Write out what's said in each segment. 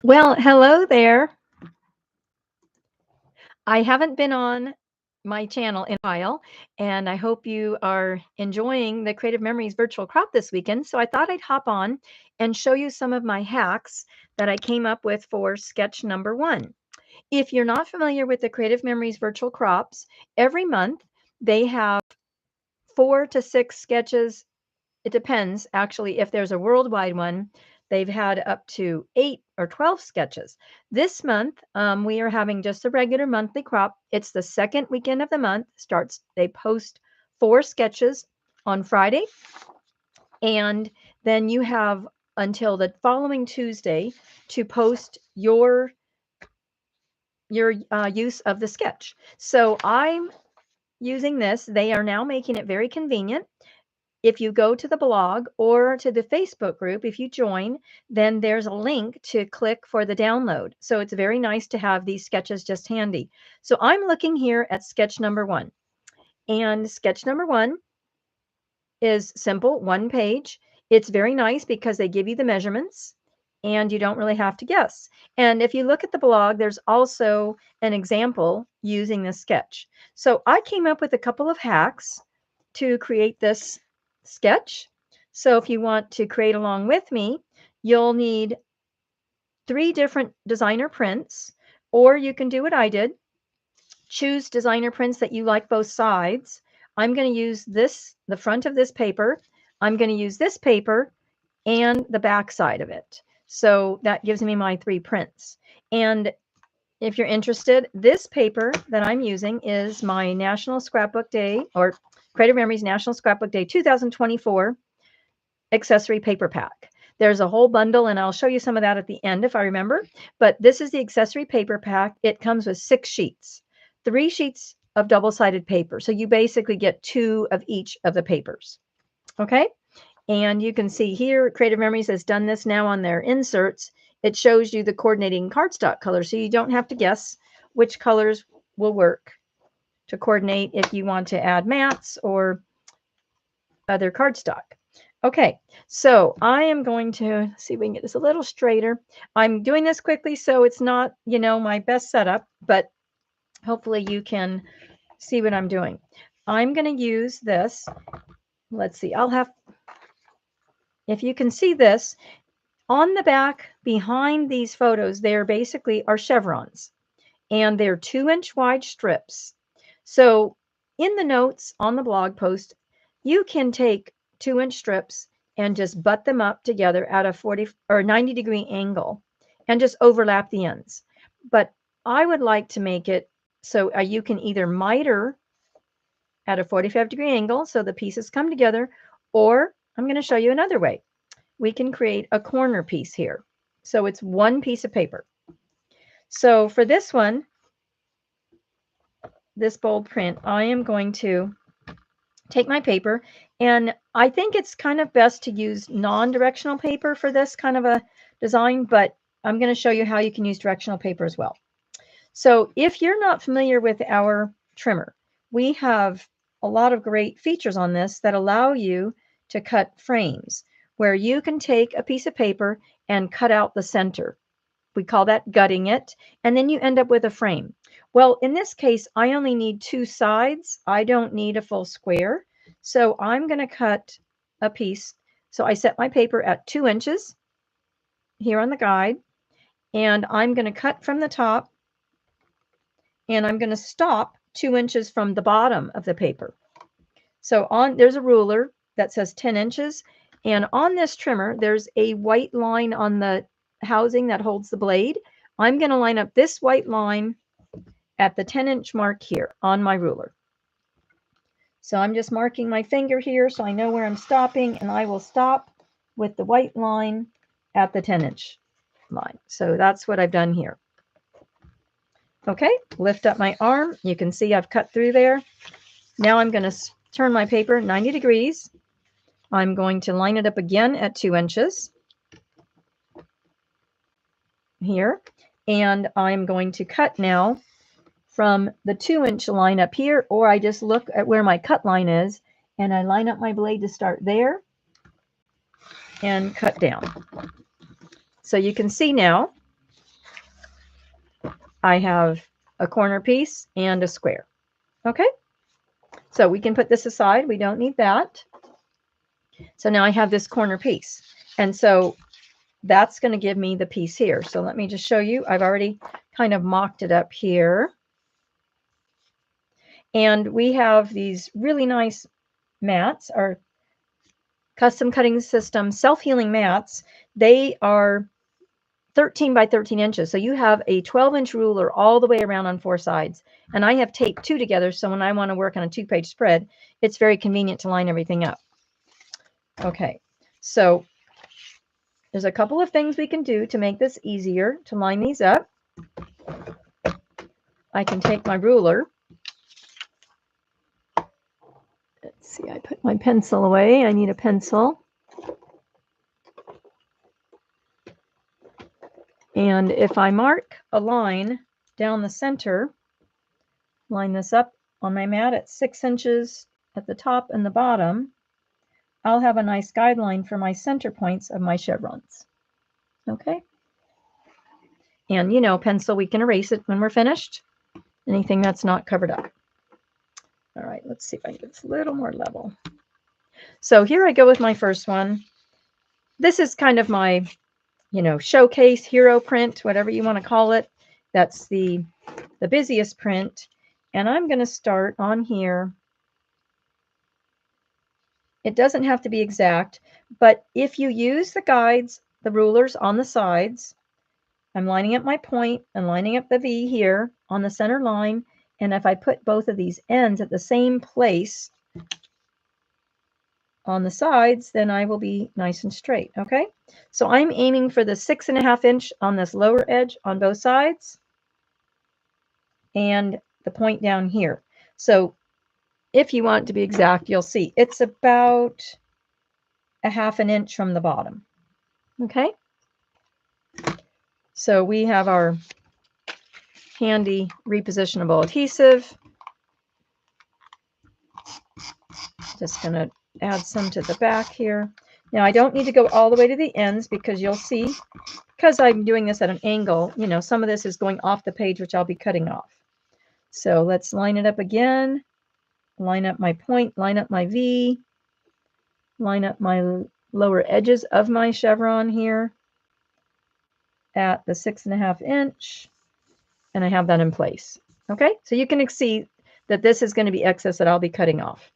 Well, hello there. I haven't been on my channel in a while, and I hope you are enjoying the Creative Memories virtual crop this weekend. So I thought I'd hop on and show you some of my hacks that I came up with for sketch number one. If you're not familiar with the Creative Memories virtual crops, every month they have 4 to 6 sketches. It depends, actually, if there's a worldwide one, they've had up to 8 or 12 sketches. This month, we are having just a regular monthly crop. It's the second weekend of the month. They post 4 sketches on Friday, and then you have until the following Tuesday to post your use of the sketch. So I'm using this. They are now making it very convenient. If you go to the blog or to the Facebook group, if you join, then there's a link to click for the download. So it's very nice to have these sketches just handy. So I'm looking here at sketch number one. And sketch number one is simple, 1 page. It's very nice because they give you the measurements and you don't really have to guess. And if you look at the blog, there's also an example using this sketch. So I came up with a couple of hacks to create this sketch. So if you want to create along with me, you'll need 3 different designer prints, or you can do what I did. Choose designer prints that you like both sides. I'm going to use the front of this paper. I'm going to use this paper and the back side of it. So that gives me my 3 prints. And if you're interested, this paper that I'm using is my National Scrapbook Day, or Creative Memories National Scrapbook Day 2024 Accessory Paper Pack. There's a whole bundle, and I'll show you some of that at the end if I remember. But this is the Accessory Paper Pack. It comes with 6 sheets, 3 sheets of double-sided paper. So you basically get 2 of each of the papers. Okay? And you can see here, Creative Memories has done this now on their inserts. It shows you the coordinating cardstock colors, so you don't have to guess which colors will work to coordinate if you want to add mats or other cardstock. Okay, so I am going to see if we can get this a little straighter. I'm doing this quickly, so it's not, my best setup, but hopefully you can see what I'm doing. I'm going to use this. Let's see, if you can see this, on the back behind these photos, there basically are chevrons, and they're 2-inch wide strips. So in the notes on the blog post, you can take 2-inch strips and just butt them up together at a 40 or 90-degree angle and just overlap the ends. But I would like to make it so you can either miter at a 45-degree angle so the pieces come together, or I'm going to show you another way. We can create a corner piece here. So it's 1 piece of paper. So for this one, this bold print, I am going to take my paper, and I think it's kind of best to use non-directional paper for this kind of a design, but I'm going to show you how you can use directional paper as well. So if you're not familiar with our trimmer, we have a lot of great features on this that allow you to cut frames, where you can take a piece of paper and cut out the center. We call that gutting it, and then you end up with a frame. Well, in this case, I only need 2 sides. I don't need a full square. So I'm going to cut a piece. So I set my paper at 2 inches here on the guide, and I'm going to cut from the top, and I'm going to stop 2 inches from the bottom of the paper. So there's a ruler that says 10 inches, and on this trimmer, there's a white line on the housing that holds the blade. I'm going to line up this white line at the 10-inch mark here on my ruler. So I'm just marking my finger here so I know where I'm stopping, and I will stop with the white line at the 10-inch line. So that's what I've done here. Okay, lift up my arm. You can see I've cut through there. Now I'm going to turn my paper 90 degrees. I'm going to line it up again at 2 inches here, and I'm going to cut now from the 2-inch line up here, or I just look at where my cut line is and I line up my blade to start there and cut down. So you can see now I have a corner piece and a square. Okay, so we can put this aside. We don't need that. So now I have this corner piece. And so that's going to give me the piece here. So let me just show you. I've already kind of mocked it up here. And we have these really nice mats, our custom cutting system self-healing mats. They are 13 by 13 inches. So you have a 12-inch ruler all the way around on 4 sides. And I have taped 2 together, so when I want to work on a 2-page spread, it's very convenient to line everything up. Okay, so there's a couple of things we can do to make this easier to line these up. I can take my ruler. Let's see, I put my pencil away. I need a pencil. And if I mark a line down the center, line this up on my mat at 6 inches at the top and the bottom, I'll have a nice guideline for my center points of my chevrons. Okay? And you know, pencil, we can erase it when we're finished. Anything that's not covered up. All right, let's see if I can get this a little more level. So here I go with my first one. This is kind of my, you know, showcase, hero print, whatever you want to call it. That's the busiest print. And I'm going to start on here. It doesn't have to be exact, but if you use the guides, the rulers on the sides, I'm lining up my point and lining up the V here on the center line. And if I put both of these ends at the same place on the sides, then I will be nice and straight. Okay, so I'm aiming for the 6.5 inch on this lower edge on both sides and the point down here. So if you want to be exact, you'll see it's about 1/2 inch from the bottom. Okay, so we have our handy repositionable adhesive. Just going to add some to the back here. Now I don't need to go all the way to the ends because you'll see, because I'm doing this at an angle, you know, some of this is going off the page, which I'll be cutting off. So let's line it up again. Line up my point, line up my V, line up my lower edges of my chevron here at the 6.5 inch, and I have that in place. Okay, so you can see that this is going to be excess that I'll be cutting off.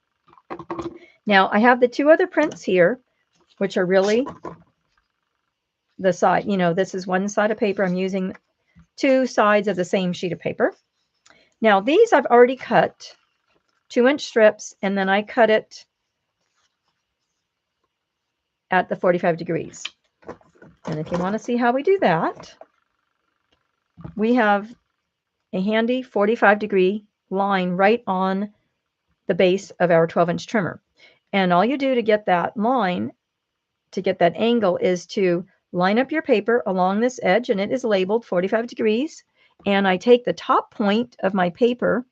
Now I have the 2 other prints here, which are really the side, you know, this is one side of paper. I'm using 2 sides of the same sheet of paper. Now these I've already cut 2-inch strips, and then I cut it at the 45 degrees. And if you want to see how we do that, we have a handy 45-degree line right on the base of our 12-inch trimmer. And all you do to get that line, to get that angle, is to line up your paper along this edge, and it is labeled 45 degrees. And I take the top point of my paper,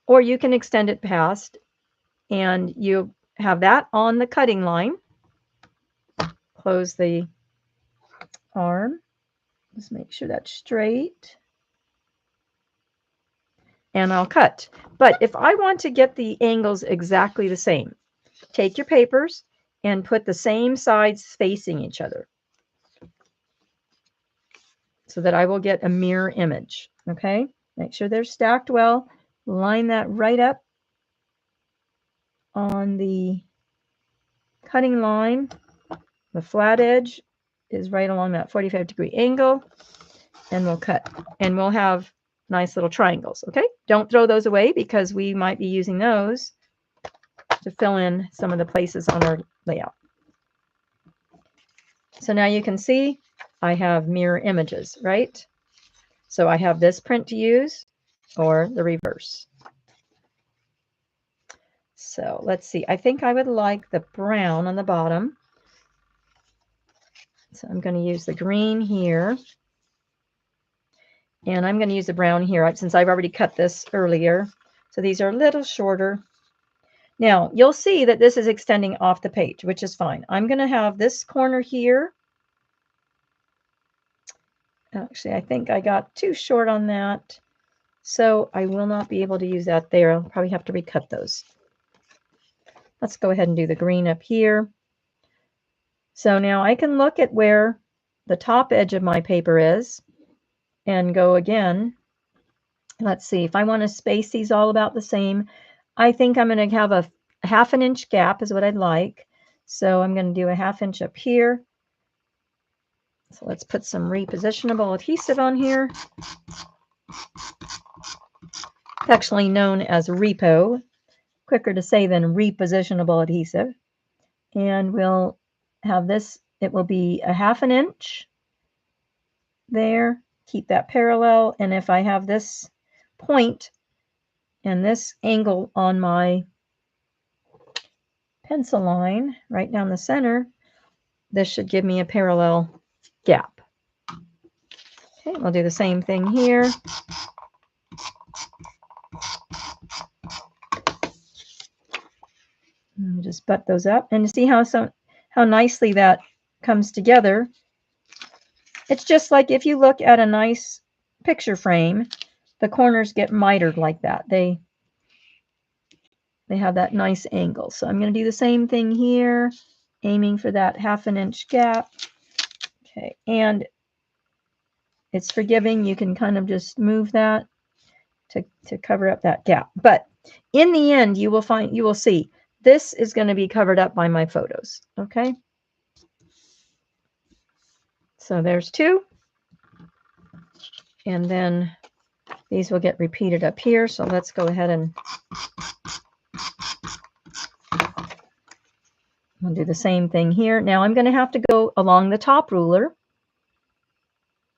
or you can extend it past, and you have that on the cutting line. Close the arm. Just make sure that's straight. And I'll cut. But if I want to get the angles exactly the same, take your papers and put the same sides facing each other so that I will get a mirror image. Okay, make sure they're stacked well. Line that right up on the cutting line. The flat edge is right along that 45-degree angle, and we'll cut, and we'll have nice little triangles. Okay, don't throw those away because we might be using those to fill in some of the places on our layout. So now you can see I have mirror images, right? So I have this print to use or the reverse. So let's see, I think I would like the brown on the bottom. So I'm going to use the green here. And I'm going to use the brown here since I've already cut this earlier. So these are a little shorter. Now you'll see that this is extending off the page, which is fine. I'm going to have this corner here Actually, I think I got too short on that, so I will not be able to use that there. I'll probably have to recut those. Let's go ahead and do the green up here. So now I can look at where the top edge of my paper is and go again. Let's see, if I want to space these all about the same, I think I'm going to have a 1/2 inch gap is what I'd like. So I'm going to do a 1/2 inch up here. So let's put some repositionable adhesive on here. It's actually known as repo, quicker to say than repositionable adhesive. And we'll have this, it will be a 1/2 inch there, keep that parallel. And if I have this point and this angle on my pencil line right down the center, this should give me a parallel gap. Okay, we'll do the same thing here. And just butt those up, and see how nicely that comes together. It's just like if you look at a nice picture frame, the corners get mitered like that. They have that nice angle. So I'm going to do the same thing here, aiming for that 1/2 inch gap. Okay, and it's forgiving. You can kind of just move that to cover up that gap. But in the end, you will see this is going to be covered up by my photos. Okay. So there's 2. And then these will get repeated up here. So let's go ahead and we'll do the same thing here. Now I'm going to have to go along the top ruler.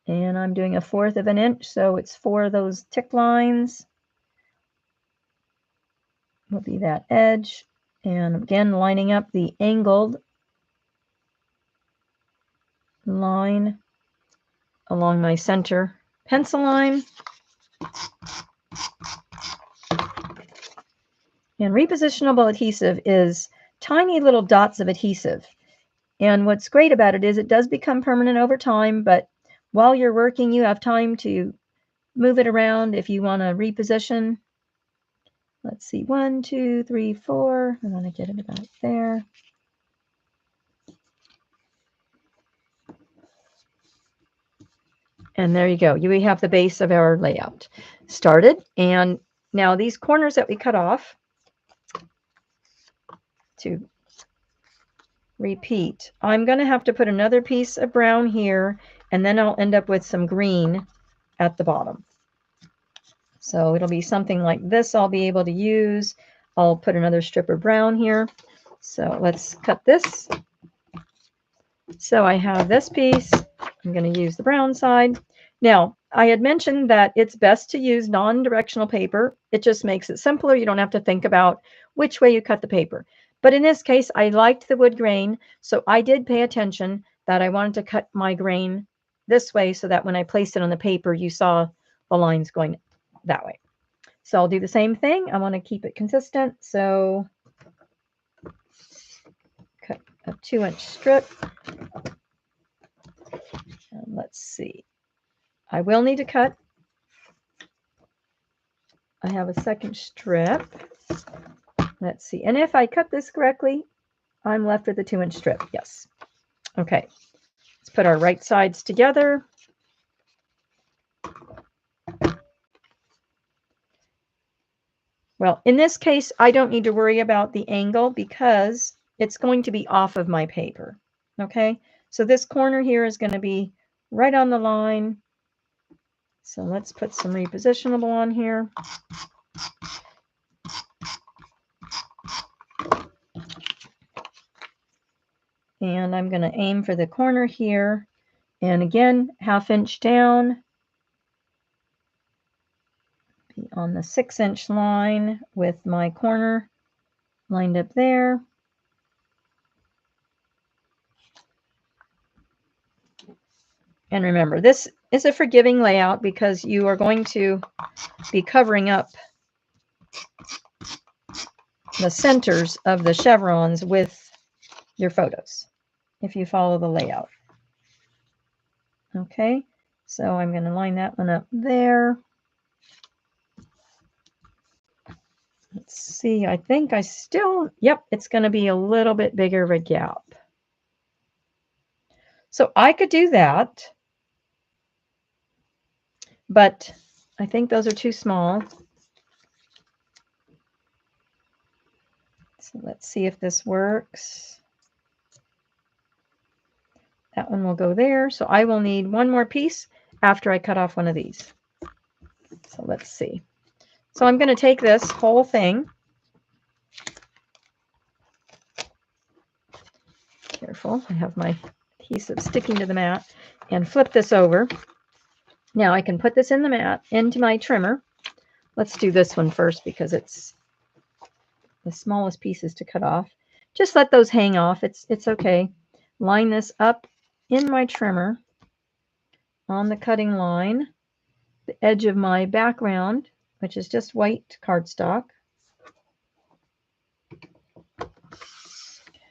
And I'm doing a 1/4 of an inch. So it's 4 of those tick lines. Will be that edge. And again, lining up the angled line along my center pencil line. And repositionable adhesive is tiny little dots of adhesive. And what's great about it is it does become permanent over time, but while you're working, you have time to move it around if you want to reposition. Let's see, 1, 2, 3, 4. I want to get it about there. And there you go. We have the base of our layout started. And now these corners that we cut off, to repeat, I'm going to have to put another piece of brown here, and then I'll end up with some green at the bottom. So it'll be something like this I'll be able to use. I'll put another strip of brown here. So let's cut this. So I have this piece. I'm going to use the brown side. Now, I had mentioned that it's best to use non-directional paper. It just makes it simpler. You don't have to think about which way you cut the paper. But in this case, I liked the wood grain, so I did pay attention that I wanted to cut my grain this way so that when I placed it on the paper, you saw the lines going that way. So I'll do the same thing. I want to keep it consistent. So cut a 2-inch strip. And let's see. I will need to cut. I have a second strip. Let's see. And if I cut this correctly, I'm left with a 2-inch strip. Yes. Okay. Let's put our right sides together. Well, in this case, I don't need to worry about the angle because it's going to be off of my paper. Okay. So this corner here is going to be right on the line. So let's put some repositionable on here. And I'm going to aim for the corner here. And again, 1/2 inch down. Be on the 6-inch line with my corner lined up there. And remember, this is a forgiving layout because you are going to be covering up the centers of the chevrons with your photos if you follow the layout. Okay, So I'm going to line that one up there. Let's see, I think I still, yep, it's going to be a little bit bigger of a gap. So I could do that, but I think those are too small. So let's see if this works. That one will go there. So I will need one more piece after I cut off one of these. So let's see. So I'm going to take this whole thing. Careful, I have my adhesive sticking to the mat, and flip this over. Now I can put this in the mat, into my trimmer. Let's do this one first because it's the smallest pieces to cut off. Just let those hang off. It's okay. Line this up in my trimmer on the cutting line, the edge of my background, which is just white cardstock.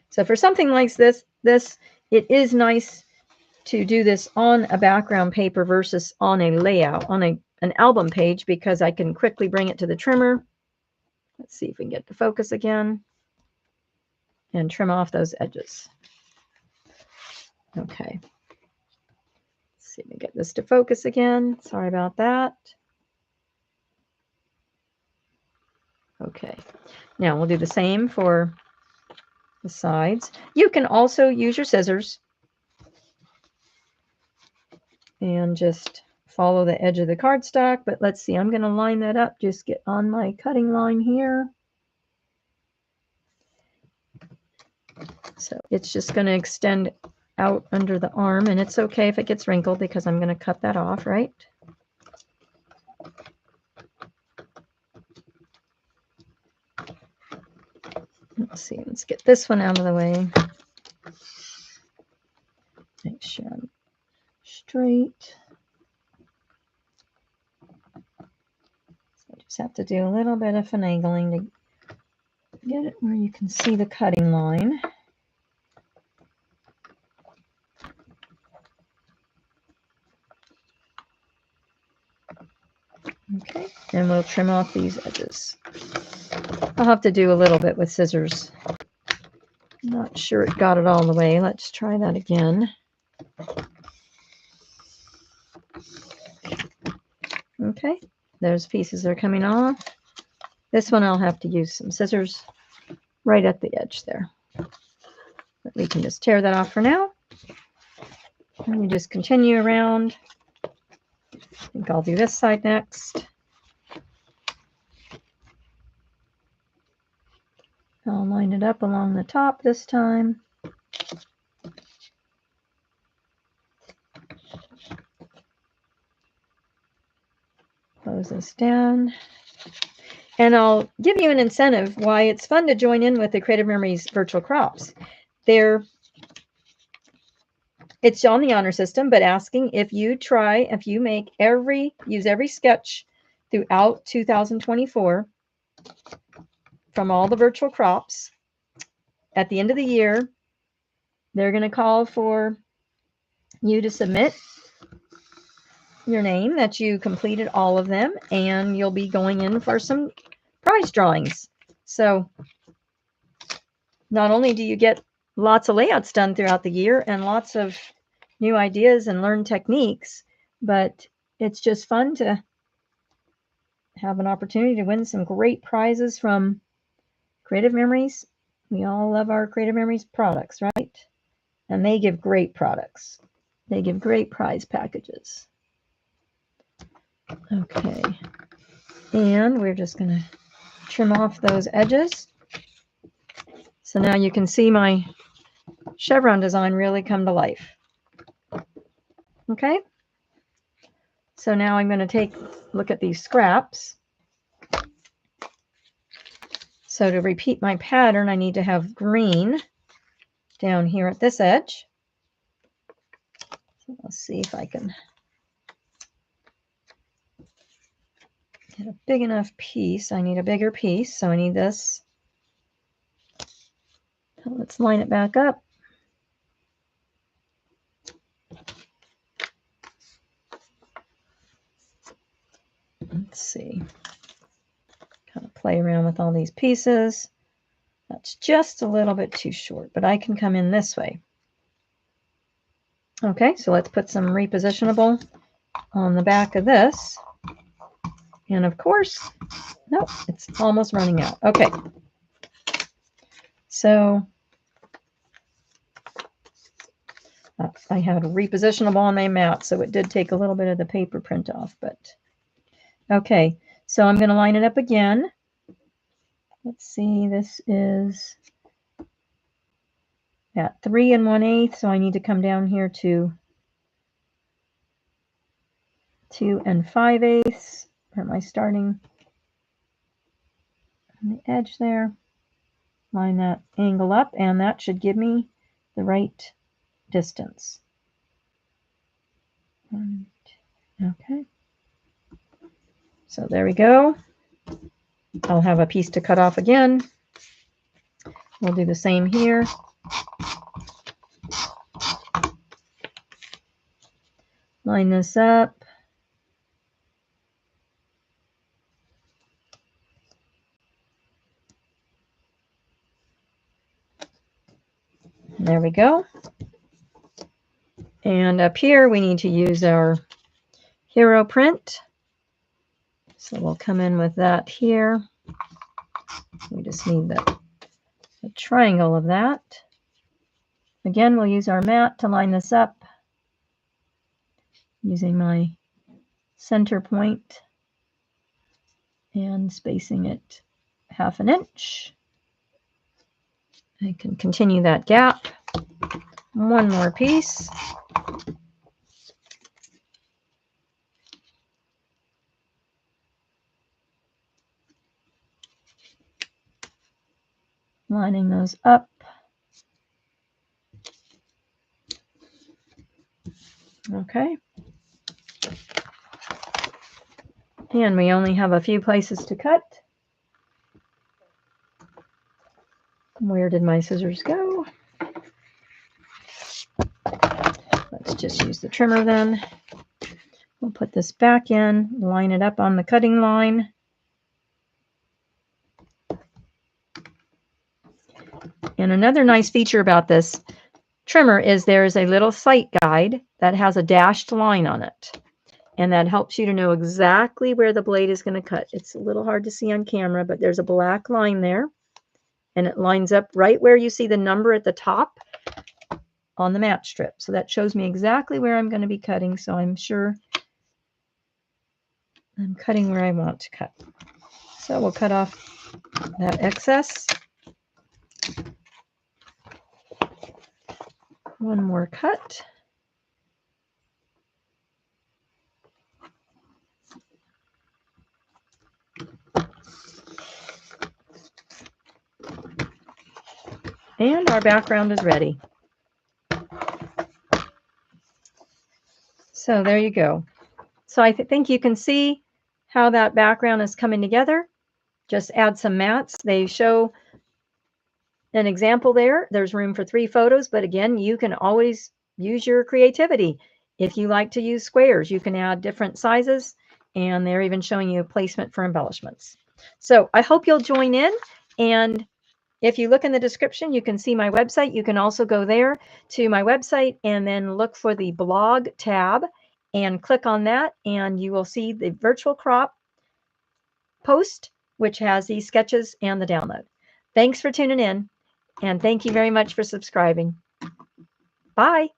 So for something like this, it is nice to do this on a background paper versus on a layout, on an album page, because I can quickly bring it to the trimmer. Let's see if we can get the focus again and trim off those edges. Okay. Let's see if we can get this to focus again. Sorry about that. Okay. Now we'll do the same for the sides. You can also use your scissors and just follow the edge of the cardstock, but let's see, I'm going to line that up, just get on my cutting line here. So it's just going to extend out under the arm, and it's okay if it gets wrinkled because I'm going to cut that off, right? Let's see, let's get this one out of the way. Make sure I'm straight. So I just have to do a little bit of finagling to get it where you can see the cutting line. Okay, and we'll trim off these edges. I'll have to do a little bit with scissors. Not sure it got it all the way. Let's try that again. Okay, those pieces are coming off. This one I'll have to use some scissors right at the edge there. But we can just tear that off for now. And you just continue around. I think I'll do this side next. I'll line it up along the top this time. Close this down. And I'll give you an incentive why it's fun to join in with the Creative Memories virtual crops. It's on the honor system, but asking if you use every sketch throughout 2024 from all the virtual crops. At the end of the year, they're going to call for you to submit your name that you completed all of them, and you'll be going in for some prize drawings. So not only do you get lots of layouts done throughout the year and lots of new ideas and learn techniques, but it's just fun to have an opportunity to win some great prizes from Creative Memories. We all love our Creative Memories products, right? And they give great products. They give great prize packages. Okay, and we're just going to trim off those edges. So now you can see my chevron design really come to life. Okay, so now I'm going to look at these scraps. So to repeat my pattern, I need to have green down here at this edge. So let's see if I can get a big enough piece. I need a bigger piece, so I need this. So let's line it back up. let's see. Kind of play around with all these pieces. That's just a little bit too short, but I can come in this way. Okay, so let's put some repositionable on the back of this. And of course, nope, it's almost running out. Okay. So I had a repositionable on my mat, so it did take a little bit of the paper print off, but okay. So I'm going to line it up again. Let's see, this is at 3 1/8, so I need to come down here to 2 5/8. Where am I starting? On the edge there. Line that angle up, and that should give me the right distance. Okay. So there we go. I'll have a piece to cut off again. We'll do the same here. Line this up. There we go. And up here we need to use our hero print. So we'll come in with that here. We just need the triangle of that. Again, we'll use our mat to line this up using my center point and spacing it 1/2 inch. I can continue that gap. One more piece. Lining those up. Okay. And we only have a few places to cut. Where did my scissors go? Let's just use the trimmer then. We'll put this back in, line it up on the cutting line. And another nice feature about this trimmer is there is a little sight guide that has a dashed line on it. And that helps you to know exactly where the blade is going to cut. It's a little hard to see on camera, but there's a black line there. And it lines up right where you see the number at the top on the mat strip. So that shows me exactly where I'm going to be cutting. So I'm sure I'm cutting where I want to cut. So we'll cut off that excess. One more cut. And our background is ready. So there you go. So I think you can see how that background is coming together. Just add some mats. They show an example there. There's room for 3 photos, but again, you can always use your creativity. If you like to use squares, you can add different sizes, and they're even showing you a placement for embellishments. So I hope you'll join in, and if you look in the description, you can see my website. You can also go there to my website and then look for the blog tab and click on that, and you will see the virtual crop post, which has these sketches and the download. Thanks for tuning in, and thank you very much for subscribing. Bye.